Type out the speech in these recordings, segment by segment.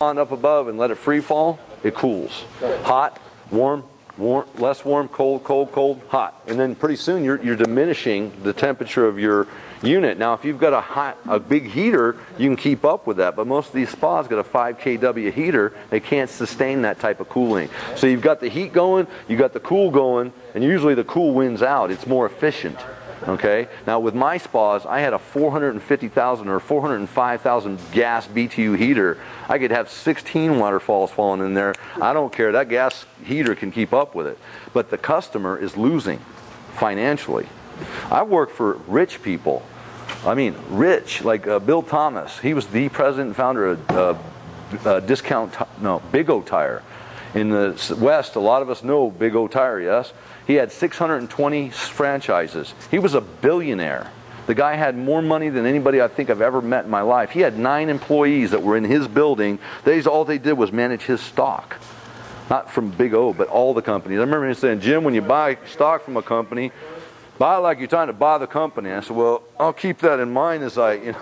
on up above and let it free fall, it cools. Hot, warm, warm, less warm, cold, cold, cold, hot. And then pretty soon you're diminishing the temperature of your unit. Now if you've got a big heater, you can keep up with that, but most of these spas got a 5 kW heater. They can't sustain that type of cooling. So you've got the heat going, you've got the cool going, and usually the cool wins out. It's more efficient. Okay. Now with my spas, I had a 450,000 or 405,000 gas BTU heater. I could have 16 waterfalls falling in there. I don't care. That gas heater can keep up with it. But the customer is losing financially. I work for rich people. I mean, rich, like Bill Thomas. He was the president and founder of Big O Tire. In the West, a lot of us know Big O Tire, yes? He had 620 franchises. He was a billionaire. The guy had more money than anybody I think I've ever met in my life. He had 9 employees that were in his building. All they did was manage his stock. Not from Big O, but all the companies. I remember him saying, Jim, when you buy stock from a company, buy like you're trying to buy the company. And I said, well, I'll keep that in mind as I,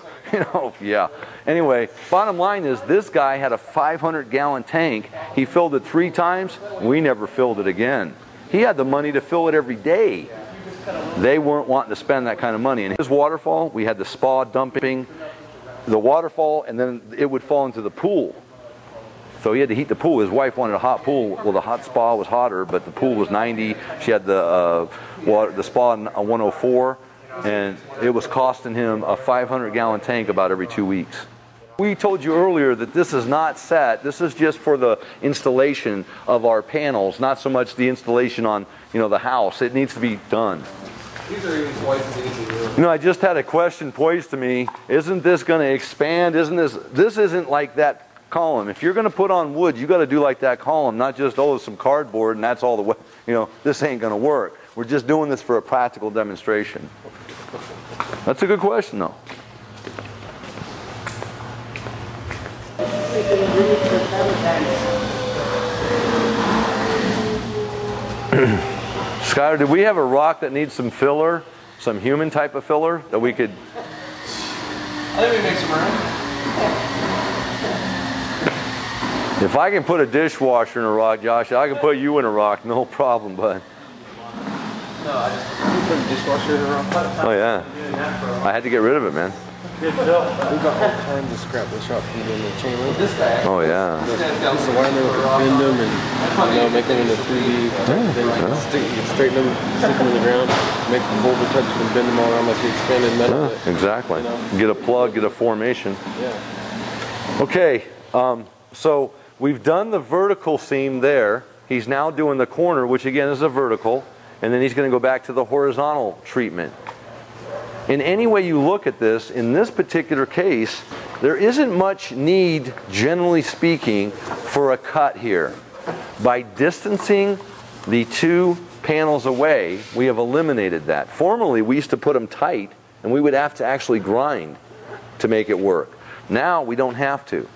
yeah. Anyway, bottom line is this guy had a 500-gallon tank. He filled it 3 times. We never filled it again. He had the money to fill it every day. They weren't wanting to spend that kind of money. And his waterfall, we had the spa dumping the waterfall, and then it would fall into the pool. So he had to heat the pool. His wife wanted a hot pool. Well, the hot spa was hotter, but the pool was 90. She had the spa 104, and it was costing him a 500-gallon tank about every 2 weeks. We told you earlier that this is not set. This is just for the installation of our panels, not so much the installation on, the house. It needs to be done. These are even twice as easy. I just had a question posed to me. Isn't this going to expand? This isn't like that column. If you're going to put on wood, you got to do like that column, not just some cardboard and that's all the way. This ain't going to work. We're just doing this for a practical demonstration. That's a good question, though. Skyler, did we have a rock that needs some filler, some human type of filler that we could? I think we make some room. If I can put a dishwasher in a rock, Josh, I can put you in a rock, no problem, bud. No, I just put a dishwasher in a rock. Oh yeah, I had to get rid of it, man. We've got all kinds of scrap in the shop from doing the chain link. Oh yeah. Just align them, bend them, and make them into 3D. Straighten them, stick them in the ground, make them boulder touch and bend them all around like the expanded metal. Yeah, exactly. Get a plug, get a formation. Yeah. Okay, so we've done the vertical seam there. He's now doing the corner, which again is a vertical, and then he's going to go back to the horizontal treatment. In any way you look at this, in this particular case, there isn't much need, generally speaking, for a cut here. By distancing the 2 panels away, we have eliminated that. Formerly, we used to put them tight, and we would have to actually grind to make it work. Now, we don't have to.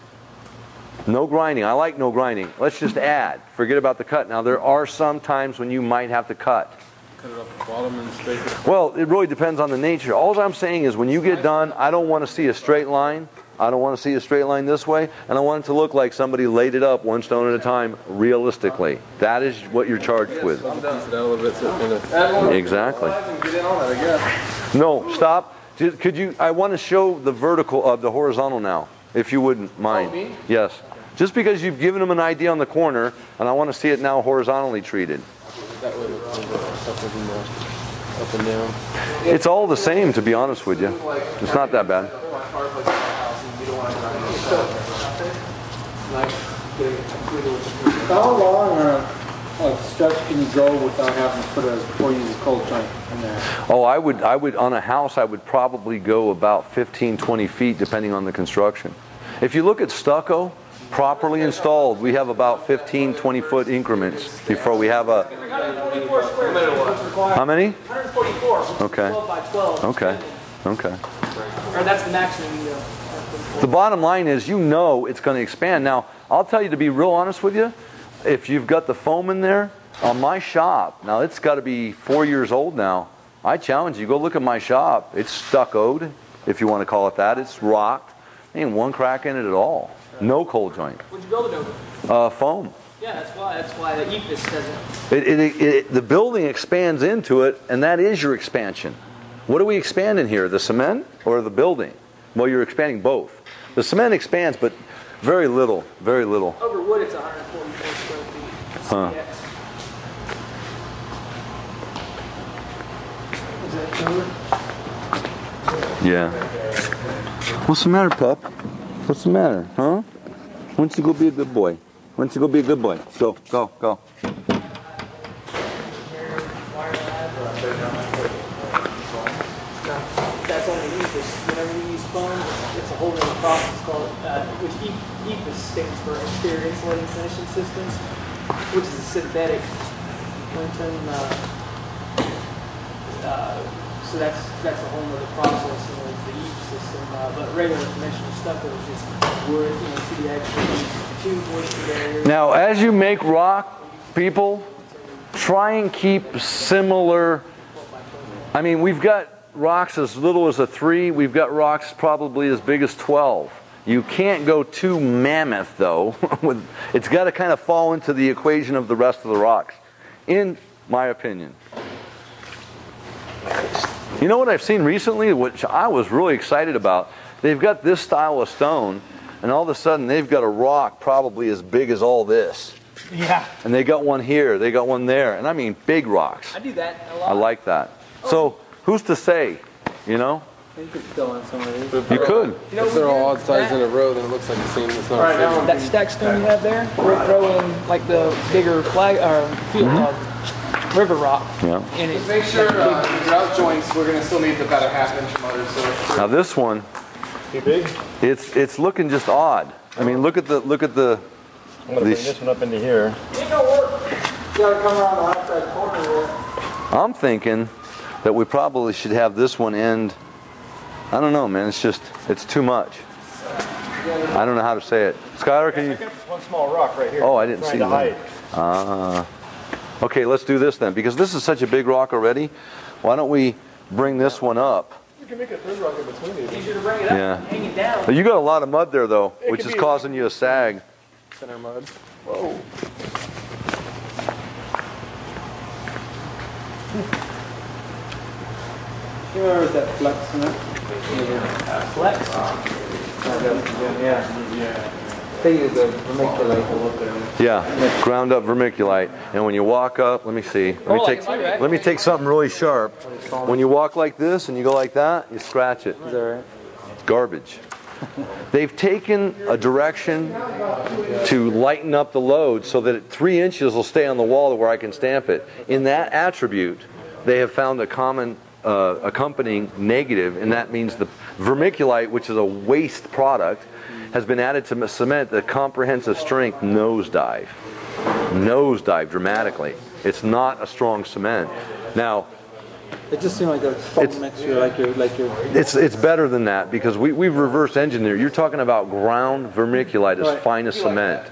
No grinding. I like no grinding. Let's just add. Forget about the cut. Now, there are some times when you might have to cut. Cut it off the bottom and straight it. Well, it really depends on the nature. All I'm saying is when you get done, I don't want to see a straight line. I don't want to see a straight line this way, and I want it to look like somebody laid it up 1 stone at a time, realistically. That is what you're charged with. Exactly. No, stop. Could you? I want to show the vertical of the horizontal now, if you wouldn't mind. Yes. Just because you've given them an idea on the corner, and I want to see it now horizontally treated. That way up and down. It's all the same, to be honest with you. It's not that bad. How long a stretch can you go without having to put before you use a cold tank in there? Oh, I would on a house, I would probably go about 15, 20 feet, depending on the construction. If you look at stucco, properly installed, we have about 15, 20-foot increments before we have a... 144 square feet. How many? 144. Okay. 12 by 12. Okay. Okay. Or that's the maximum. The bottom line is, it's going to expand. Now, I'll tell you, to be real honest with you, if you've got the foam in there, on my shop, now it's got to be 4 years old now. I challenge you, go look at my shop. It's stuccoed, if you want to call it that. It's rocked. Ain't one crack in it at all. No cold joint. What'd you build it over? Foam. Yeah, that's why the EPIS doesn't. The building expands into it, and that is your expansion. What are we expanding here? The cement or the building? Well, you're expanding both. The cement expands, but very little, very little. Over wood, it's 144 square feet. Huh. CX. Yeah. What's the matter, pup? What's the matter, huh? Why don't you go be a good boy? Why don't you go be a good boy? Go, go, go. That's only EPIS. Whenever you use foam, it's a whole other process called, which EPIS stands for Exterior Insulating Finishing Systems, which is a synthetic Linton. So that's a whole other process, it's the EPIS system. But regular conventional stucco is just wood, CDX, two moisture barriers. Now, as you make rock, people, try and keep similar. I mean, we've got rocks as little as a 3. We've got rocks probably as big as 12. You can't go too mammoth, though. It's got to kind of fall into the equation of the rest of the rocks, in my opinion. You know what I've seen recently, which I was really excited about? They've got this style of stone, and all of a sudden they've got a rock probably as big as all this. Yeah. And they got one here, they got one there, and I mean big rocks. I do that a lot. I like that. So, who's to say, you know? You could fill in some of these. You could. You know, If they're all odd sides in a row, then it looks like the same. It's not Right now, fitting. that stack stone you have there, we'll throw in like the bigger flag or field river rock. Yeah. And it, Make sure the grout joints, we're going to still need about a half-inch motor. So Now this one, Too big? it's looking just odd. I mean, look at the I'm going to bring These- this one up into here. Ain't no work. You gotta come around the outside corner there. I'm thinking that we probably should have this one end. I don't know, man. It's too much. I don't know how to say it. Skylar, can you? One small rock right here. Oh, I didn't see that. Okay, let's do this then, because this is such a big rock already. Why don't we bring this one up? You can make a third rock in between these. easier to bring it up, Yeah. and hang it down. But you got a lot of mud there, though, which could is be- causing you a sag. Center mud. Whoa. You remember that flex cement? Flex. Yeah. They use a vermiculite to look at it. Yeah, ground up vermiculite. And when you walk up, let me see. Let me take something really sharp. When you walk like this and you go like that, you scratch it. Is that right? Garbage. They've taken a direction to lighten up the load so that 3 inches will stay on the wall to where I can stamp it. In that attribute, they have found a common accompanying negative, and that means the vermiculite, which is a waste product, has been added to cement. The comprehensive strength nosedive dramatically. It's not a strong cement. Now, It just seemed like a foam mixture, like your. it's better than that, because we've reverse engineered. You're talking about ground vermiculite as Right. fine as cement.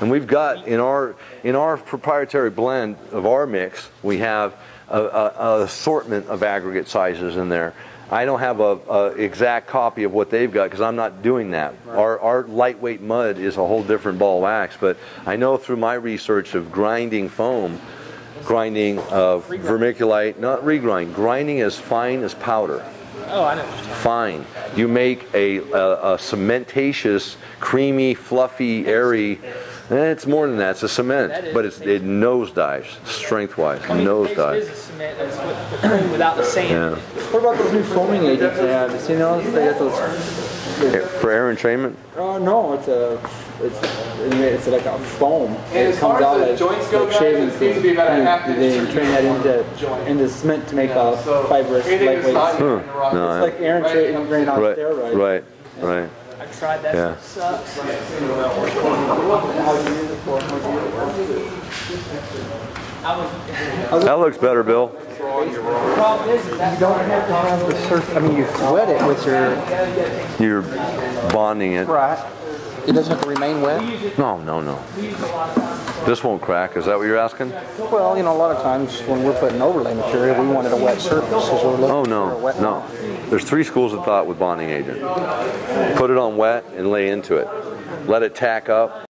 And we've got in our proprietary blend of our mix, we have a assortment of aggregate sizes in there. I don't have a exact copy of what they've got because I'm not doing that. Right. Our lightweight mud is a whole different ball of wax, but I know through my research of grinding foam, grinding of vermiculite, not regrind, grinding as fine as powder. Oh, I know. Fine. You make a cementatious, creamy, fluffy, airy. It's more than that. It's a cement, but it nosedives, strength-wise. I mean, nosedive. it is a cement that's without the sand. Yeah. What about those new foaming agents they have? You see those? They got those. For air entrainment? Oh no, it's like a foam. as It far comes as out the like, joints go, like shaving guys, it seems to be about a cream. half inch They to train that into cement to make a So fibrous, anything that's not lightweight. in the rock. No, It's like Aaron Trayton grain on Right, steroids. right. I've tried that. Yeah. It sucks. That looks better, Bill. The problem is that You don't have to have the surface. I mean, you wet it with your You're bonding it. right. It doesn't have to remain wet. No. This won't crack. Is that what you're asking? Well, a lot of times when we're putting overlay material, we wanted a wet surface because we're looking Oh, for a wet. no. There's 3 schools of thought with bonding agent. Put it on wet and lay into it. let it tack up.